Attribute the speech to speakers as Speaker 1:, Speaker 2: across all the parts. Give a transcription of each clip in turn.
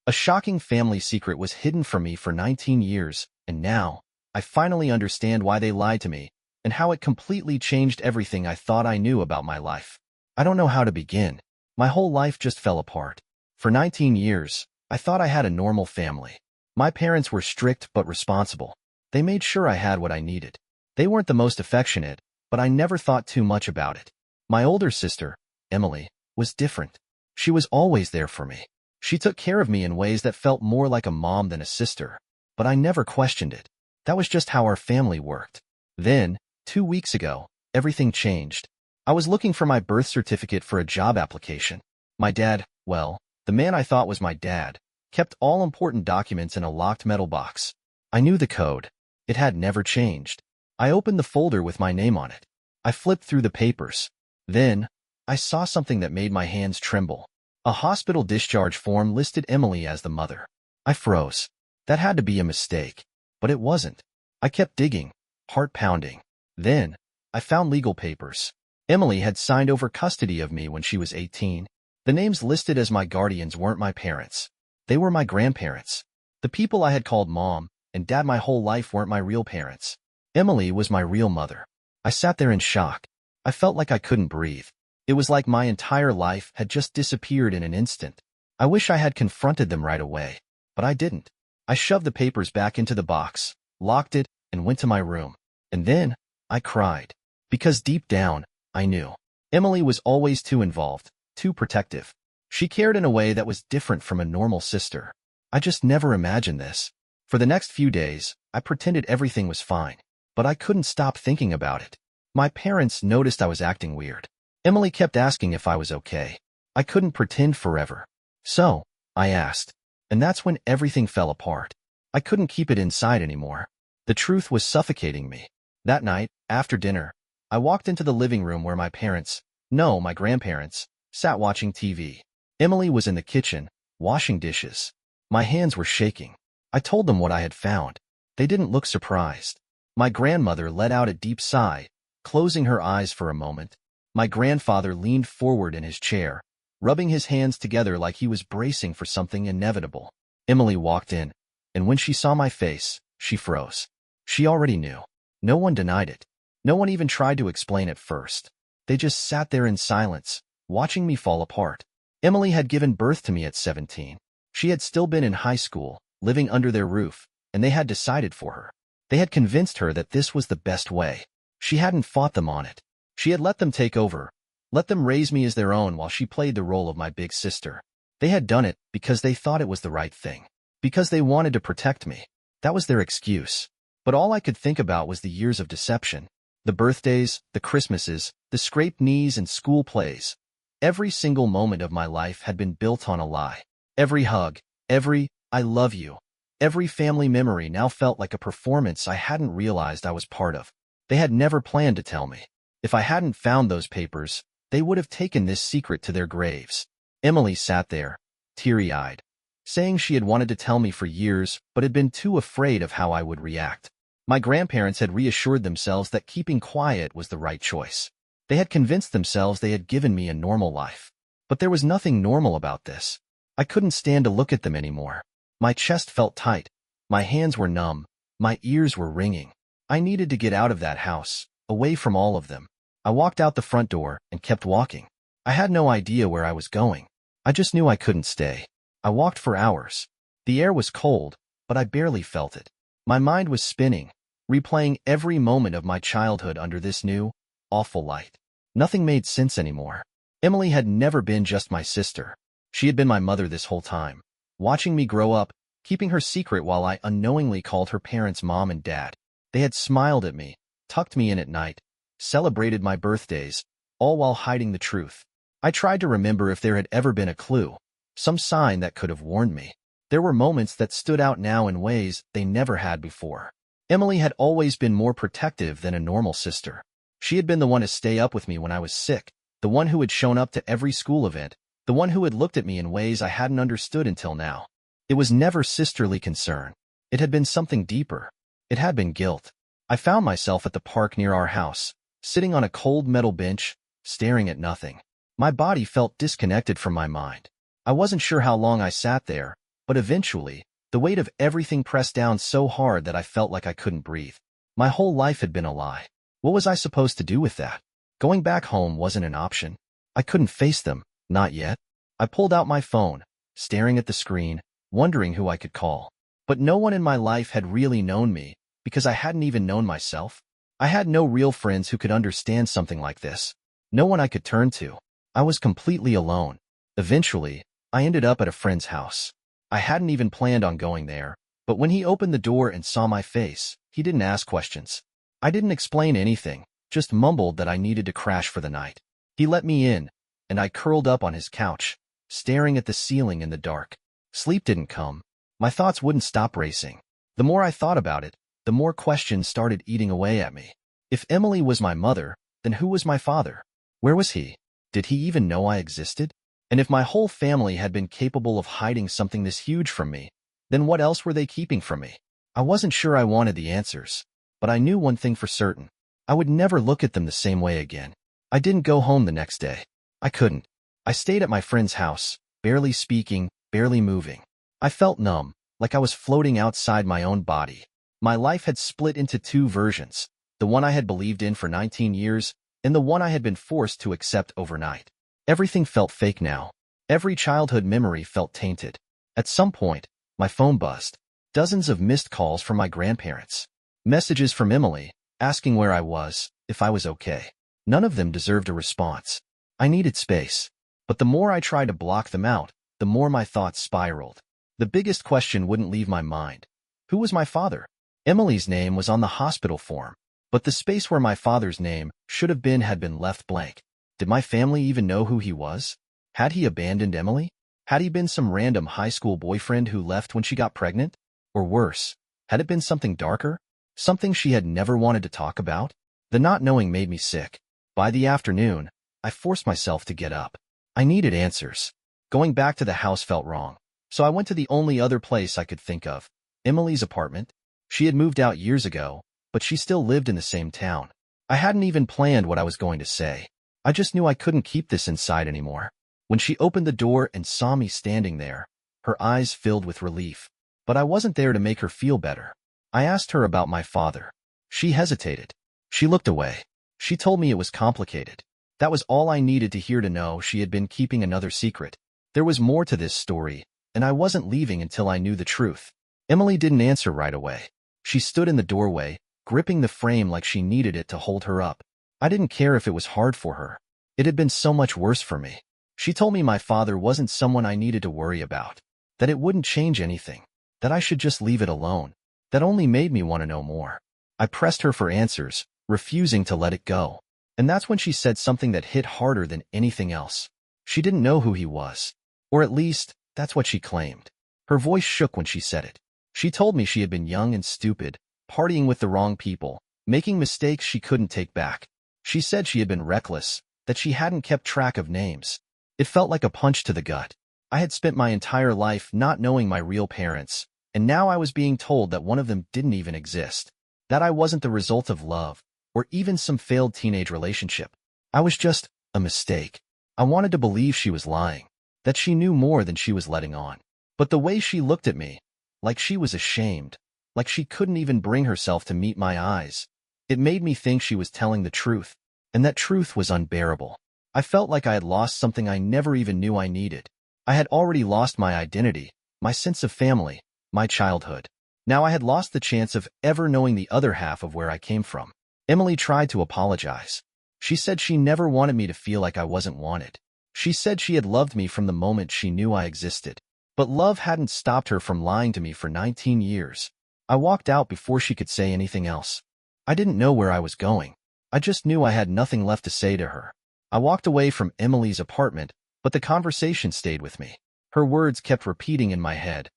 Speaker 1: A shocking family secret was hidden from me for 19 years, and now, I finally understand why they lied to me, and how it completely changed everything I thought I knew about my life. I don't know how to begin. My whole life just fell apart. For 19 years, I thought I had a normal family. My parents were strict but responsible. They made sure I had what I needed. They weren't the most affectionate, but I never thought too much about it. My older sister, Emily, was different. She was always there for me. She took care of me in ways that felt more like a mom than a sister, but I never questioned it. That was just how our family worked. Then, 2 weeks ago, everything changed. I was looking for my birth certificate for a job application. My dad, well, the man I thought was my dad, kept all important documents in a locked metal box. I knew the code. It had never changed. I opened the folder with my name on it. I flipped through the papers. Then, I saw something that made my hands tremble. A hospital discharge form listed Emily as the mother. I froze. That had to be a mistake. But it wasn't. I kept digging, heart pounding. Then, I found legal papers. Emily had signed over custody of me when she was 18. The names listed as my guardians weren't my parents. They were my grandparents. The people I had called mom and dad my whole life weren't my real parents. Emily was my real mother. I sat there in shock. I felt like I couldn't breathe. It was like my entire life had just disappeared in an instant. I wish I had confronted them right away, but I didn't. I shoved the papers back into the box, locked it, and went to my room. And then, I cried. Because deep down, I knew. Emily was always too involved, too protective. She cared in a way that was different from a normal sister. I just never imagined this. For the next few days, I pretended everything was fine, but I couldn't stop thinking about it. My parents noticed I was acting weird. Emily kept asking if I was okay. I couldn't pretend forever. So, I asked. And that's when everything fell apart. I couldn't keep it inside anymore. The truth was suffocating me. That night, after dinner, I walked into the living room where my parents, no, my grandparents, sat watching TV. Emily was in the kitchen, washing dishes. My hands were shaking. I told them what I had found. They didn't look surprised. My grandmother let out a deep sigh, closing her eyes for a moment. My grandfather leaned forward in his chair, rubbing his hands together like he was bracing for something inevitable. Emily walked in, and when she saw my face, she froze. She already knew. No one denied it. No one even tried to explain at first. They just sat there in silence, watching me fall apart. Emily had given birth to me at 17. She had still been in high school, living under their roof, and they had decided for her. They had convinced her that this was the best way. She hadn't fought them on it. She had let them take over, let them raise me as their own while she played the role of my big sister. They had done it because they thought it was the right thing, because they wanted to protect me. That was their excuse. But all I could think about was the years of deception. The birthdays, the Christmases, the scraped knees and school plays. Every single moment of my life had been built on a lie. Every hug, every "I love you," every family memory now felt like a performance I hadn't realized I was part of. They had never planned to tell me. If I hadn't found those papers, they would have taken this secret to their graves. Emily sat there, teary-eyed, saying she had wanted to tell me for years but had been too afraid of how I would react. My grandparents had reassured themselves that keeping quiet was the right choice. They had convinced themselves they had given me a normal life. But there was nothing normal about this. I couldn't stand to look at them anymore. My chest felt tight. My hands were numb. My ears were ringing. I needed to get out of that house, away from all of them. I walked out the front door and kept walking. I had no idea where I was going. I just knew I couldn't stay. I walked for hours. The air was cold, but I barely felt it. My mind was spinning, replaying every moment of my childhood under this new, awful light. Nothing made sense anymore. Emily had never been just my sister. She had been my mother this whole time, watching me grow up, keeping her secret while I unknowingly called her parents mom and dad. They had smiled at me, tucked me in at night, celebrated my birthdays, all while hiding the truth. I tried to remember if there had ever been a clue, some sign that could have warned me. There were moments that stood out now in ways they never had before. Emily had always been more protective than a normal sister. She had been the one to stay up with me when I was sick, the one who had shown up to every school event, the one who had looked at me in ways I hadn't understood until now. It was never sisterly concern. It had been something deeper. It had been guilt. I found myself at the park near our house, sitting on a cold metal bench, staring at nothing. My body felt disconnected from my mind. I wasn't sure how long I sat there, But eventually, the weight of everything pressed down so hard that I felt like I couldn't breathe. My whole life had been a lie. What was I supposed to do with that? Going back home wasn't an option. I couldn't face them, not yet. I pulled out my phone, staring at the screen, wondering who I could call. But no one in my life had really known me, because I hadn't even known myself. I had no real friends who could understand something like this. No one I could turn to. I was completely alone. Eventually, I ended up at a friend's house. I hadn't even planned on going there, but when he opened the door and saw my face, he didn't ask questions. I didn't explain anything, just mumbled that I needed to crash for the night. He let me in, and I curled up on his couch, staring at the ceiling in the dark. Sleep didn't come. My thoughts wouldn't stop racing. The more I thought about it, the more questions started eating away at me. If Emily was my mother, then who was my father? Where was he? Did he even know I existed? And if my whole family had been capable of hiding something this huge from me, then what else were they keeping from me? I wasn't sure I wanted the answers, but I knew one thing for certain. I would never look at them the same way again. I didn't go home the next day. I couldn't. I stayed at my friend's house, barely speaking, barely moving. I felt numb, like I was floating outside my own body. My life had split into two versions, the one I had believed in for 19 years and the one I had been forced to accept overnight. Everything felt fake now. Every childhood memory felt tainted. At some point, my phone buzzed. Dozens of missed calls from my grandparents. Messages from Emily, asking where I was, if I was okay. None of them deserved a response. I needed space. But the more I tried to block them out, the more my thoughts spiraled. The biggest question wouldn't leave my mind. Who was my father? Emily's name was on the hospital form, but the space where my father's name should have been had been left blank. Did my family even know who he was? Had he abandoned Emily? Had he been some random high school boyfriend who left when she got pregnant? Or worse, had it been something darker? Something she had never wanted to talk about? The not knowing made me sick. By the afternoon, I forced myself to get up. I needed answers. Going back to the house felt wrong, so I went to the only other place I could think of, Emily's apartment. She had moved out years ago, but she still lived in the same town. I hadn't even planned what I was going to say. I just knew I couldn't keep this inside anymore. When she opened the door and saw me standing there, her eyes filled with relief. But I wasn't there to make her feel better. I asked her about my father. She hesitated. She looked away. She told me it was complicated. That was all I needed to hear to know she had been keeping another secret. There was more to this story, and I wasn't leaving until I knew the truth. Emily didn't answer right away. She stood in the doorway, gripping the frame like she needed it to hold her up. I didn't care if it was hard for her. It had been so much worse for me. She told me my father wasn't someone I needed to worry about, that it wouldn't change anything, that I should just leave it alone. That only made me want to know more. I pressed her for answers, refusing to let it go. And that's when she said something that hit harder than anything else. She didn't know who he was. Or at least, that's what she claimed. Her voice shook when she said it. She told me she had been young and stupid, partying with the wrong people, making mistakes she couldn't take back. She said she had been reckless, that she hadn't kept track of names. It felt like a punch to the gut. I had spent my entire life not knowing my real parents, and now I was being told that one of them didn't even exist. That I wasn't the result of love, or even some failed teenage relationship. I was just a mistake. I wanted to believe she was lying, that she knew more than she was letting on. But the way she looked at me, like she was ashamed, like she couldn't even bring herself to meet my eyes, it made me think she was telling the truth, and that truth was unbearable. I felt like I had lost something I never even knew I needed. I had already lost my identity, my sense of family, my childhood. Now I had lost the chance of ever knowing the other half of where I came from. Emily tried to apologize. She said she never wanted me to feel like I wasn't wanted. She said she had loved me from the moment she knew I existed. But love hadn't stopped her from lying to me for 19 years. I walked out before she could say anything else. I didn't know where I was going. I just knew I had nothing left to say to her. I walked away from Emily's apartment, but the conversation stayed with me. Her words kept repeating in my head,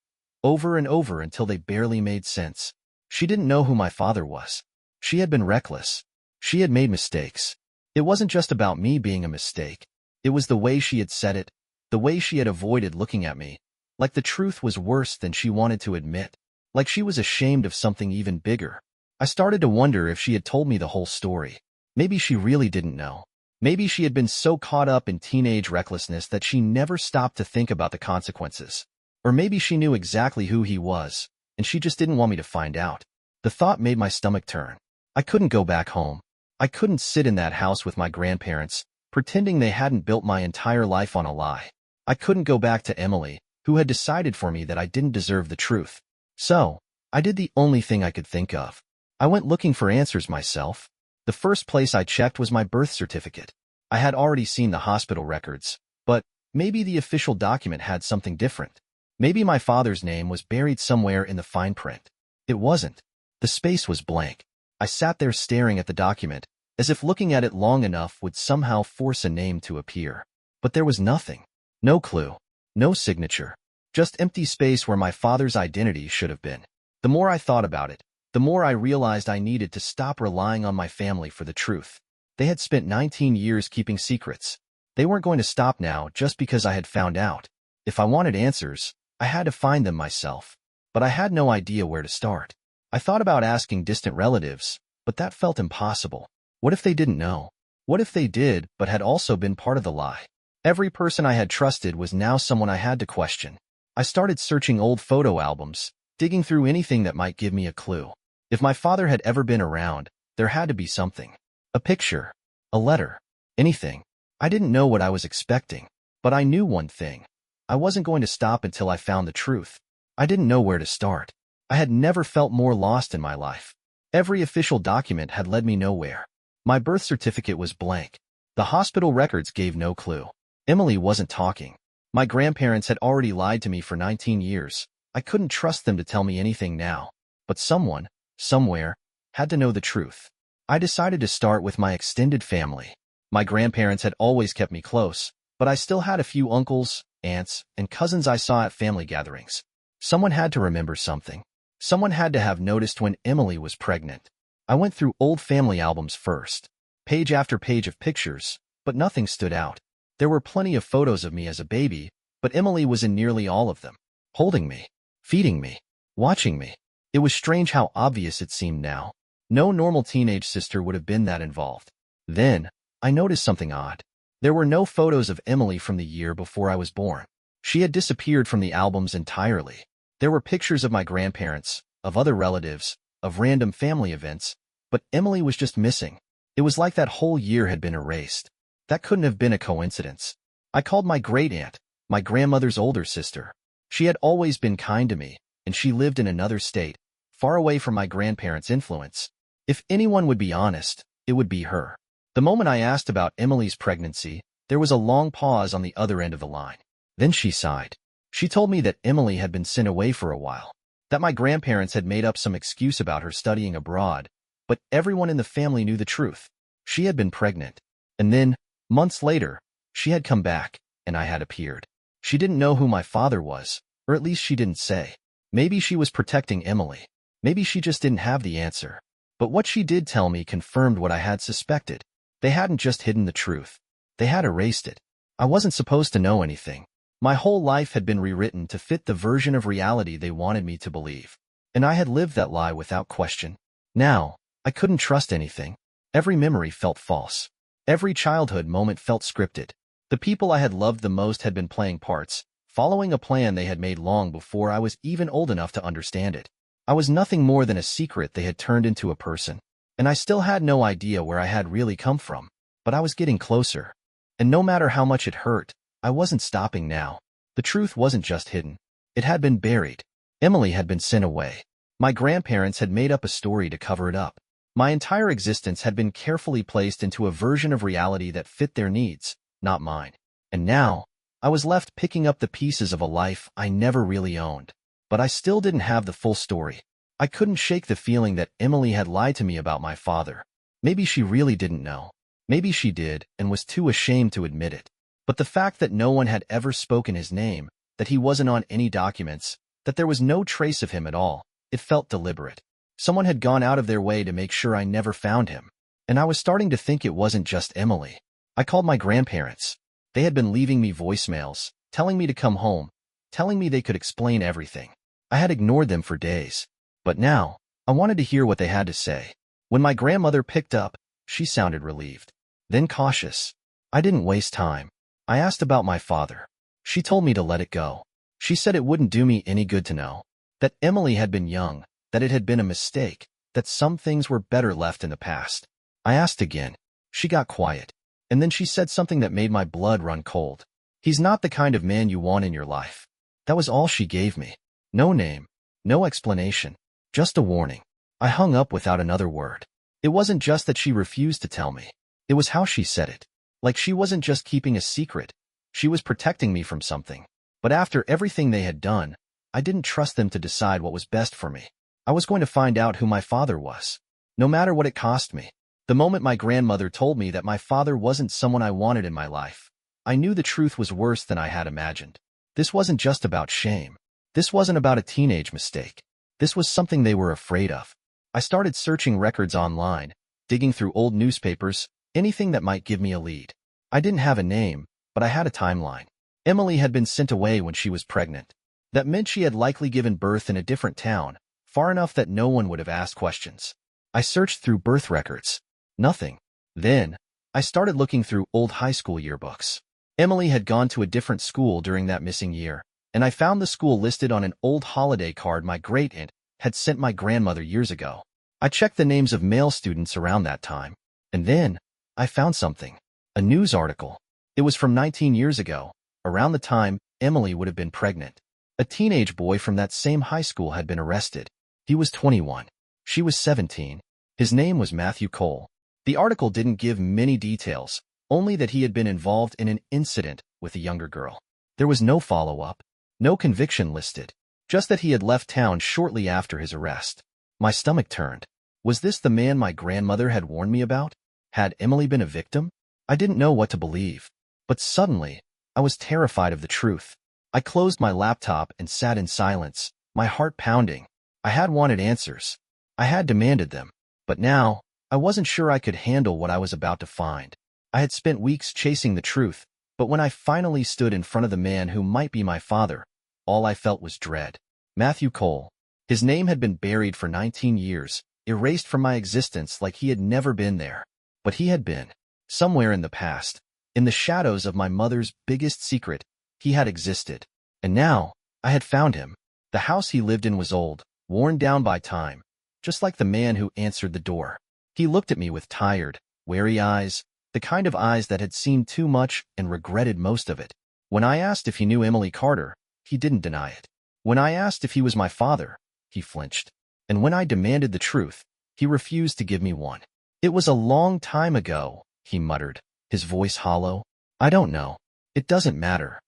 Speaker 1: over and over until they barely made sense. She didn't know who my father was. She had been reckless. She had made mistakes. It wasn't just about me being a mistake. It was the way she had said it, the way she had avoided looking at me, like the truth was worse than she wanted to admit, like she was ashamed of something even bigger. I started to wonder if she had told me the whole story. Maybe she really didn't know. Maybe she had been so caught up in teenage recklessness that she never stopped to think about the consequences. Or maybe she knew exactly who he was, and she just didn't want me to find out. The thought made my stomach turn. I couldn't go back home. I couldn't sit in that house with my grandparents, pretending they hadn't built my entire life on a lie. I couldn't go back to Emily, who had decided for me that I didn't deserve the truth. So, I did the only thing I could think of. I went looking for answers myself. The first place I checked was my birth certificate. I had already seen the hospital records, but maybe the official document had something different. Maybe my father's name was buried somewhere in the fine print. It wasn't. The space was blank. I sat there staring at the document, as if looking at it long enough would somehow force a name to appear. But there was nothing. No clue. No signature. Just empty space where my father's identity should have been. The more I thought about it, the more I realized I needed to stop relying on my family for the truth. They had spent 19 years keeping secrets. They weren't going to stop now just because I had found out. If I wanted answers, I had to find them myself. But I had no idea where to start. I thought about asking distant relatives, but that felt impossible. What if they didn't know? What if they did, but had also been part of the lie? Every person I had trusted was now someone I had to question. I started searching old photo albums, digging through anything that might give me a clue. If my father had ever been around, there had to be something. A picture. A letter. Anything. I didn't know what I was expecting, but I knew one thing. I wasn't going to stop until I found the truth. I didn't know where to start. I had never felt more lost in my life. Every official document had led me nowhere. My birth certificate was blank. The hospital records gave no clue. Emily wasn't talking. My grandparents had already lied to me for 19 years. I couldn't trust them to tell me anything now. But someone, somewhere, had to know the truth. I decided to start with my extended family. My grandparents had always kept me close, but I still had a few uncles, aunts, and cousins I saw at family gatherings. Someone had to remember something. Someone had to have noticed when Emily was pregnant. I went through old family albums first, page after page of pictures, but nothing stood out. There were plenty of photos of me as a baby, but Emily was in nearly all of them, holding me, feeding me, watching me. It was strange how obvious it seemed now. No normal teenage sister would have been that involved. Then, I noticed something odd. There were no photos of Emily from the year before I was born. She had disappeared from the albums entirely. There were pictures of my grandparents, of other relatives, of random family events, but Emily was just missing. It was like that whole year had been erased. That couldn't have been a coincidence. I called my great-aunt, my grandmother's older sister. She had always been kind to me, and she lived in another state, far away from my grandparents' influence. If anyone would be honest, it would be her. The moment I asked about Emily's pregnancy, there was a long pause on the other end of the line. Then she sighed. She told me that Emily had been sent away for a while, that my grandparents had made up some excuse about her studying abroad, but everyone in the family knew the truth. She had been pregnant. And then, months later, she had come back, and I had appeared. She didn't know who my father was, or at least she didn't say. Maybe she was protecting Emily. Maybe she just didn't have the answer. But what she did tell me confirmed what I had suspected. They hadn't just hidden the truth. They had erased it. I wasn't supposed to know anything. My whole life had been rewritten to fit the version of reality they wanted me to believe. And I had lived that lie without question. Now, I couldn't trust anything. Every memory felt false. Every childhood moment felt scripted. The people I had loved the most had been playing parts, following a plan they had made long before I was even old enough to understand it. I was nothing more than a secret they had turned into a person. And I still had no idea where I had really come from. But I was getting closer. And no matter how much it hurt, I wasn't stopping now. The truth wasn't just hidden. It had been buried. Emily had been sent away. My grandparents had made up a story to cover it up. My entire existence had been carefully placed into a version of reality that fit their needs, not mine. And now, I was left picking up the pieces of a life I never really owned. But I still didn't have the full story. I couldn't shake the feeling that Emily had lied to me about my father. Maybe she really didn't know. Maybe she did and was too ashamed to admit it. But the fact that no one had ever spoken his name, that he wasn't on any documents, that there was no trace of him at all, it felt deliberate. Someone had gone out of their way to make sure I never found him. And I was starting to think it wasn't just Emily. I called my grandparents. They had been leaving me voicemails, telling me to come home, telling me they could explain everything. I had ignored them for days. But now, I wanted to hear what they had to say. When my grandmother picked up, she sounded relieved. Then cautious. I didn't waste time. I asked about my father. She told me to let it go. She said it wouldn't do me any good to know. That Emily had been young, that it had been a mistake, that some things were better left in the past. I asked again. She got quiet. And then she said something that made my blood run cold. He's not the kind of man you want in your life. That was all she gave me. No name, no explanation, just a warning. I hung up without another word. It wasn't just that she refused to tell me. It was how she said it. Like she wasn't just keeping a secret. She was protecting me from something. But after everything they had done, I didn't trust them to decide what was best for me. I was going to find out who my father was, no matter what it cost me. The moment my grandmother told me that my father wasn't someone I wanted in my life, I knew the truth was worse than I had imagined. This wasn't just about shame. This wasn't about a teenage mistake. This was something they were afraid of. I started searching records online, digging through old newspapers, anything that might give me a lead. I didn't have a name, but I had a timeline. Emily had been sent away when she was pregnant. That meant she had likely given birth in a different town, far enough that no one would have asked questions. I searched through birth records. Nothing. Then, I started looking through old high school yearbooks. Emily had gone to a different school during that missing year, and I found the school listed on an old holiday card my great-aunt had sent my grandmother years ago. I checked the names of male students around that time, and then, I found something. A news article. It was from 19 years ago, around the time Emily would have been pregnant. A teenage boy from that same high school had been arrested. He was 21. She was 17. His name was Matthew Cole. The article didn't give many details, only that he had been involved in an incident with a younger girl. There was no follow-up, no conviction listed, just that he had left town shortly after his arrest. My stomach turned. Was this the man my grandmother had warned me about? Had Emily been a victim? I didn't know what to believe. But suddenly, I was terrified of the truth. I closed my laptop and sat in silence, my heart pounding. I had wanted answers. I had demanded them. But now, I wasn't sure I could handle what I was about to find. I had spent weeks chasing the truth, but when I finally stood in front of the man who might be my father, all I felt was dread. Matthew Cole. His name had been buried for 19 years, erased from my existence like he had never been there. But he had been. Somewhere in the past, in the shadows of my mother's biggest secret, he had existed. And now, I had found him. The house he lived in was old, worn down by time, just like the man who answered the door. He looked at me with tired, wary eyes, the kind of eyes that had seen too much and regretted most of it. When I asked if he knew Emily Carter, he didn't deny it. When I asked if he was my father, he flinched. And when I demanded the truth, he refused to give me one. It was a long time ago, he muttered, his voice hollow. I don't know. It doesn't matter.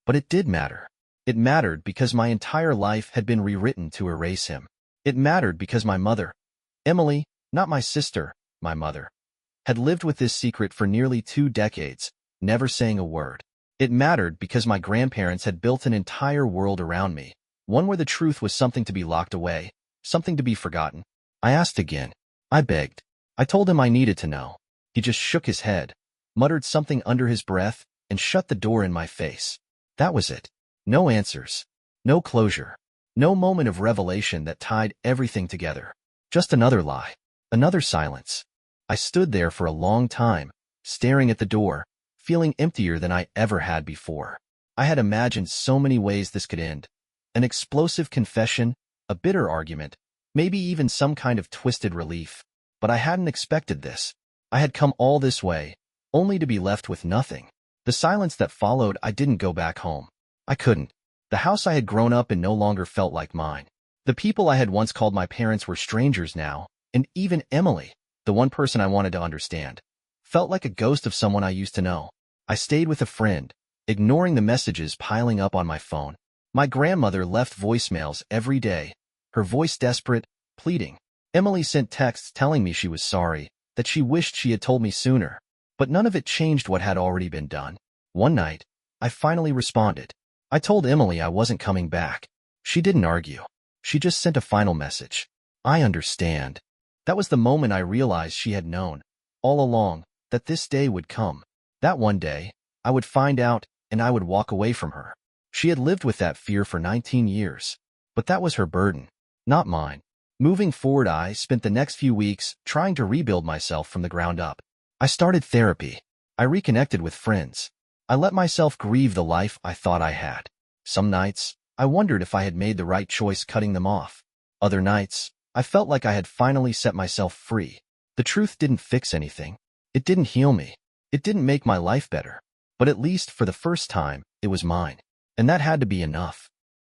Speaker 1: But it did matter. It mattered because my entire life had been rewritten to erase him. It mattered because my mother, Emily, not my sister, my mother, had lived with this secret for nearly 2 decades, never saying a word. It mattered because my grandparents had built an entire world around me, one where the truth was something to be locked away, something to be forgotten. I asked again. I begged. I told him I needed to know. He just shook his head, muttered something under his breath, and shut the door in my face. That was it. No answers. No closure. No moment of revelation that tied everything together. Just another lie. Another silence. I stood there for a long time, staring at the door, feeling emptier than I ever had before. I had imagined so many ways this could end. An explosive confession, a bitter argument, maybe even some kind of twisted relief. But I hadn't expected this. I had come all this way, only to be left with nothing. The silence that followed, I didn't go back home. I couldn't. The house I had grown up in no longer felt like mine. The people I had once called my parents were strangers now, and even Emily, the one person I wanted to understand, felt like a ghost of someone I used to know. I stayed with a friend, ignoring the messages piling up on my phone. My grandmother left voicemails every day, her voice desperate, pleading. Emily sent texts telling me she was sorry, that she wished she had told me sooner. But none of it changed what had already been done. One night, I finally responded. I told Emily I wasn't coming back. She didn't argue. She just sent a final message. I understand. That was the moment I realized she had known, all along, that this day would come. That one day, I would find out, and I would walk away from her. She had lived with that fear for 19 years. But that was her burden, not mine. Moving forward, I spent the next few weeks trying to rebuild myself from the ground up. I started therapy. I reconnected with friends. I let myself grieve the life I thought I had. Some nights, I wondered if I had made the right choice cutting them off. Other nights, I felt like I had finally set myself free. The truth didn't fix anything. It didn't heal me. It didn't make my life better. But at least for the first time, it was mine. And that had to be enough.